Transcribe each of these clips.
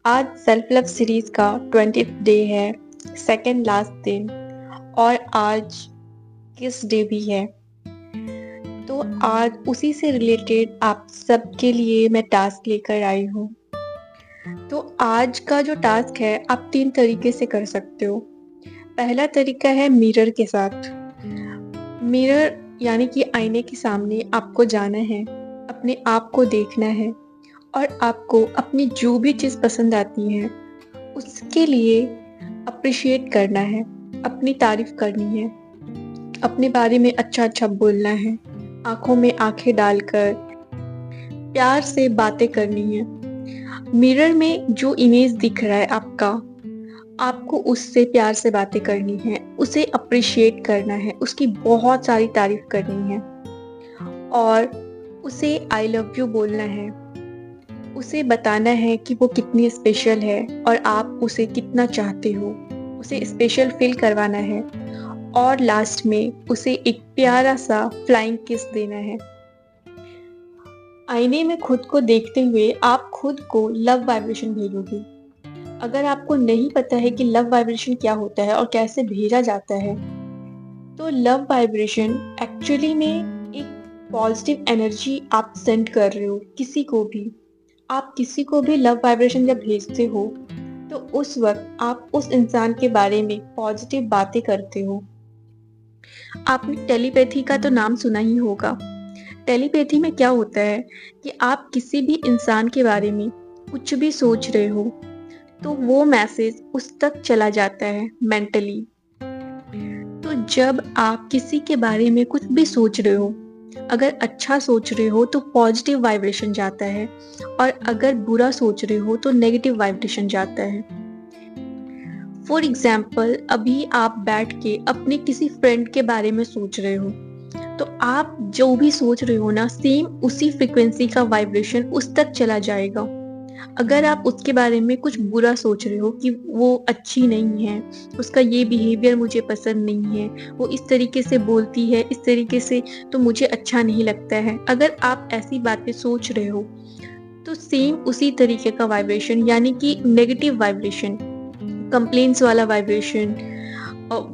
आज self love series का 20th day है, सेकेंड लास्ट दिन। और आज किस डे भी है, तो आज उसी से रिलेटेड आप सबके लिए मैं टास्क लेकर आई हूँ। तो आज का जो टास्क है आप 3 तरीके से कर सकते हो। पहला तरीका है मिरर के साथ। मिरर यानी कि आईने के सामने आपको जाना है, अपने आप को देखना है और आपको अपनी जो भी चीज़ पसंद आती है उसके लिए अप्रिशिएट करना है, अपनी तारीफ करनी है, अपने बारे में अच्छा अच्छा बोलना है, आंखों में आंखें डालकर प्यार से बातें करनी है। मिरर में जो इमेज दिख रहा है आपको उससे प्यार से बातें करनी है, उसे अप्रिशिएट करना है, उसकी बहुत सारी तारीफ करनी है और उसे आई लव यू बोलना है। उसे बताना है कि वो कितनी स्पेशल है और आप उसे कितना चाहते हो, उसे स्पेशल फील करवाना है और लास्ट में उसे एक प्यारा सा फ्लाइंग किस देना है। आईने में खुद को देखते हुए आप खुद को लव वाइब्रेशन भेजोगे। अगर आपको नहीं पता है कि लव वाइब्रेशन क्या होता है और कैसे भेजा जाता है, तो लव वाइब्रेशन एक्चुअली में एक पॉजिटिव एनर्जी आप सेंड कर रहे हो किसी को भी। आप किसी को भी लव वाइब्रेशन जब भेजते हो तो उस वक्त आप उस इंसान के बारे में पॉजिटिव बातें करते हो। आपने टेलीपैथी का तो नाम सुना ही होगा। टेलीपैथी में क्या होता है कि आप किसी भी इंसान के बारे में कुछ भी सोच रहे हो तो वो मैसेज उस तक चला जाता है मेंटली। तो जब आप किसी के बारे में कुछ भी सोच रहे हो, अगर अच्छा सोच रहे हो तो पॉजिटिव वाइब्रेशन जाता है और अगर बुरा सोच रहे हो तो नेगेटिव वाइब्रेशन जाता है। फॉर एग्जाम्पल, अभी आप बैठ के अपने किसी फ्रेंड के बारे में सोच रहे हो तो आप जो भी सोच रहे हो ना, सेम उसी फ्रिक्वेंसी का वाइब्रेशन उस तक चला जाएगा। अगर आप उसके बारे में कुछ बुरा सोच रहे हो कि वो अच्छी नहीं है, उसका ये बिहेवियर मुझे पसंद नहीं है, वो इस तरीके से बोलती है, इस तरीके से तो मुझे अच्छा नहीं लगता है, अगर आप ऐसी बातें सोच रहे हो तो सेम उसी तरीके का वाइब्रेशन यानी कि नेगेटिव वाइब्रेशन, कंप्लेंट्स वाला वाइब्रेशन,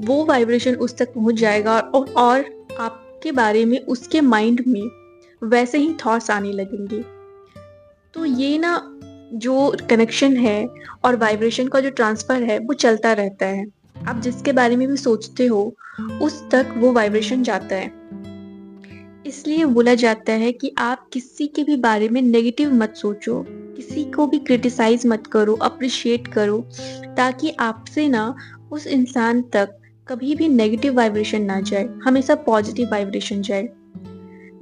वो वाइब्रेशन उस तक पहुंच जाएगा और आपके बारे में उसके माइंड में वैसे ही थॉट्स आने लगेंगे। तो ये ना जो कनेक्शन है और वाइब्रेशन का जो ट्रांसफर है वो चलता रहता है। आप जिसके बारे में भी सोचते हो उस तक वो वाइब्रेशन जाता है। इसलिए बोला जाता है कि आप किसी के भी बारे में नेगेटिव मत सोचो, किसी को भी क्रिटिसाइज मत करो, अप्रिशिएट करो, ताकि आपसे ना उस इंसान तक कभी भी नेगेटिव वाइब्रेशन ना जाए, हमेशा पॉजिटिव वाइब्रेशन जाए।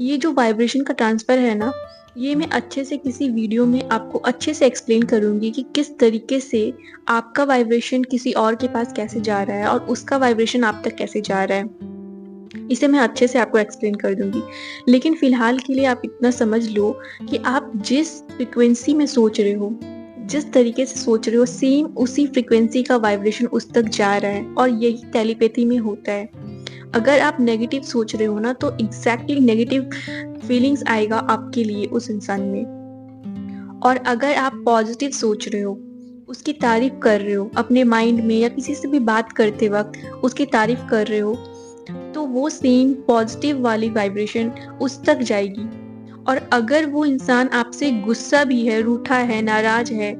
ये जो वाइब्रेशन का ट्रांसफर है ना, ये मैं अच्छे से किसी वीडियो में आपको अच्छे से एक्सप्लेन करूंगी कि किस तरीके से आपका वाइब्रेशन किसी और के पास कैसे जा रहा है और उसका वाइब्रेशन आप तक कैसे जा रहा है। इसे मैं अच्छे से आपको एक्सप्लेन कर दूंगी, लेकिन फिलहाल के लिए आप इतना समझ लो कि आप जिस फ्रिक्वेंसी में सोच रहे हो, जिस तरीके से सोच रहे हो, सेम उसी फ्रिक्वेंसी का वाइब्रेशन उस तक जा रहा है और यही टेलीपैथी में होता है। अगर आप नेगेटिव सोच रहे हो ना तो एग्जैक्टली नेगेटिव फीलिंग्स आएगा आपके लिए उस इंसान में, और अगर आप पॉजिटिव सोच रहे हो, उसकी तारीफ कर रहे हो अपने माइंड में या किसी से भी बात करते वक्त उसकी तारीफ कर रहे हो, तो वो सेम पॉजिटिव वाली वाइब्रेशन उस तक जाएगी। और अगर वो इंसान आपसे गुस्सा भी है, रूठा है, नाराज है,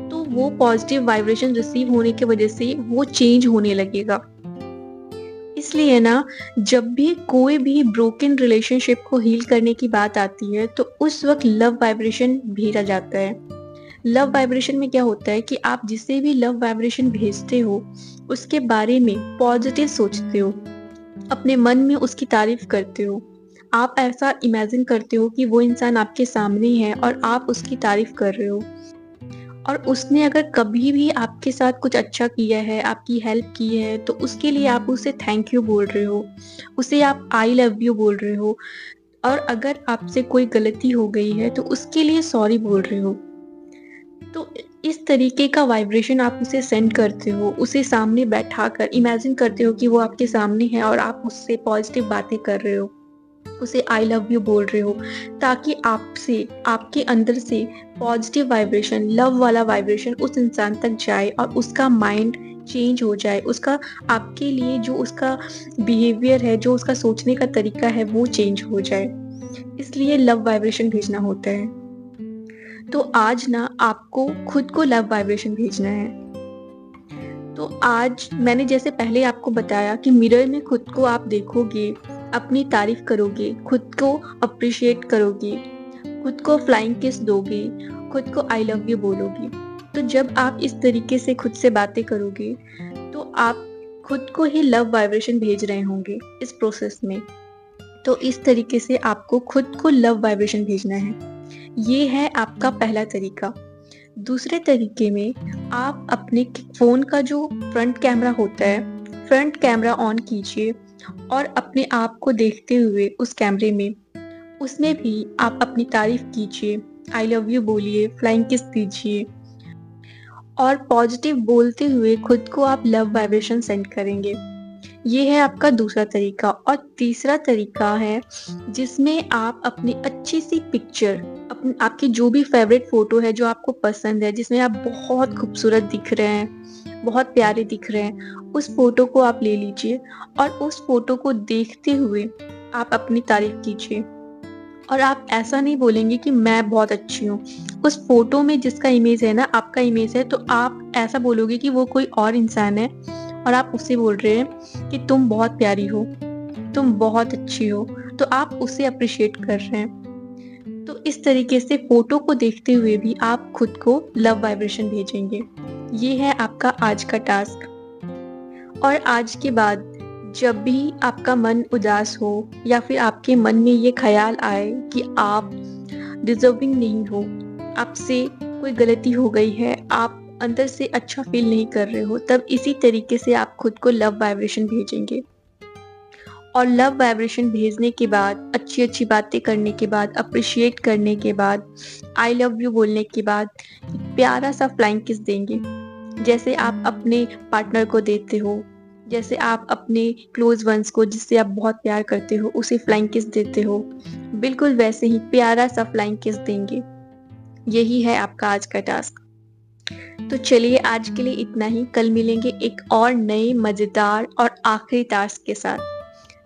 तो वो पॉजिटिव वाइब्रेशन रिसीव होने की वजह से वो चेंज होने लगेगा। इसलिए ना, जब भी कोई भी ब्रोकन रिलेशनशिप को हील करने की बात आती है तो उस वक्त लव वाइब्रेशन भेजा जाता है। लव वाइब्रेशन में क्या होता है कि आप जिसे भी लव वाइब्रेशन भेजते हो उसके बारे में पॉजिटिव सोचते हो, अपने मन में उसकी तारीफ करते हो। आप ऐसा इमेजिन करते हो कि वो इंसान आपके सामने है और आप उसकी तारीफ कर रहे हो, और उसने अगर कभी भी आपके साथ कुछ अच्छा किया है, आपकी हेल्प की है, तो उसके लिए आप उसे थैंक यू बोल रहे हो, उसे आप आई लव यू बोल रहे हो, और अगर आपसे कोई गलती हो गई है तो उसके लिए सॉरी बोल रहे हो। तो इस तरीके का वाइब्रेशन आप उसे सेंड करते हो, उसे सामने बैठा कर इमेजिन करते हो कि वो आपके सामने है और आप उससे पॉजिटिव बातें कर रहे हो, उसे आई लव यू बोल रहे हो, ताकि आपसे, आपके अंदर से पॉजिटिव वाइब्रेशन, लव वाला वाइब्रेशन उस इंसान तक जाए और उसका माइंड चेंज हो जाए, उसका, आपके लिए जो उसका बिहेवियर है, जो उसका सोचने का तरीका है, वो चेंज हो जाए। इसलिए लव वाइब्रेशन भेजना होता है। तो आज ना आपको खुद को लव वाइब्रेशन भेजना है। तो आज मैंने जैसे पहले आपको बताया कि मिरर में खुद को आप देखोगे, अपनी तारीफ करोगे, खुद को अप्रिशिएट करोगे, खुद को फ्लाइंग किस दोगे, खुद को आई लव यू बोलोगे। तो जब आप इस तरीके से खुद से बातें करोगे तो आप खुद को ही लव वाइब्रेशन भेज रहे होंगे इस प्रोसेस में। तो इस तरीके से आपको खुद को लव वाइब्रेशन भेजना है। ये है आपका पहला तरीका। दूसरे तरीके में आप अपने फ़ोन का जो फ्रंट कैमरा होता है, फ्रंट कैमरा ऑन कीजिए और अपने आप को देखते हुए उस कैमरे में, उसमें भी आप अपनी तारीफ कीजिए, आई लव यू बोलिए, फ्लाइंग किस दीजिए और पॉजिटिव बोलते हुए खुद को आप लव वाइब्रेशन सेंड करेंगे। ये है आपका दूसरा तरीका। और तीसरा तरीका है जिसमें आप अपनी अच्छी सी पिक्चर, आपकी जो भी फेवरेट फोटो है जो आपको पसंद है, जिसमें आप बहुत खूबसूरत दिख रहे हैं, बहुत प्यारे दिख रहे हैं, उस फोटो को आप ले लीजिए और उस फोटो को देखते हुए आप अपनी तारीफ कीजिए। और आप ऐसा नहीं बोलेंगे कि मैं बहुत अच्छी हूँ। उस फोटो में जिसका इमेज है ना, आपका इमेज है, तो आप ऐसा बोलोगे कि वो कोई और इंसान है और आप उससे बोल रहे हैं कि तुम बहुत प्यारी हो, तुम बहुत अच्छी हो, तो आप उसे अप्रिशिएट कर रहे हैं। तो इस तरीके से फोटो को देखते हुए भी आप खुद को लव वाइब्रेशन भेजेंगे। ये है आपका आज का टास्क। और आज के बाद जब भी आपका मन उदास हो या फिर आपके मन में ये ख्याल आए कि आप डिजर्विंग नहीं हो, आपसे कोई गलती हो गई है, आप अंदर से अच्छा फील नहीं कर रहे हो, तब इसी तरीके से आप खुद को लव वाइब्रेशन भेजेंगे। और लव वाइब्रेशन भेजने के बाद, अच्छी अच्छी बातें करने के बाद, अप्रिशिएट करने के बाद, आई लव यू बोलने के बाद प्यारा सा फ्लाइंग किस देंगे, जैसे आप अपने पार्टनर को देते हो, जैसे आप अपने क्लोज वंस को, जिससे आप बहुत प्यार करते हो, उसे फ्लाइंग किस देते हो, बिल्कुल वैसे ही प्यारा सा फ्लाइंग किस देंगे। यही है आपका आज का टास्क। तो चलिए आज के लिए इतना ही। कल मिलेंगे एक और नए मजेदार और आखिरी टास्क के साथ।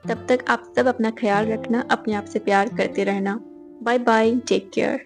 तब तक आप सब अपना ख्याल रखना, अपने आप से प्यार करते रहना। Bye bye, take care.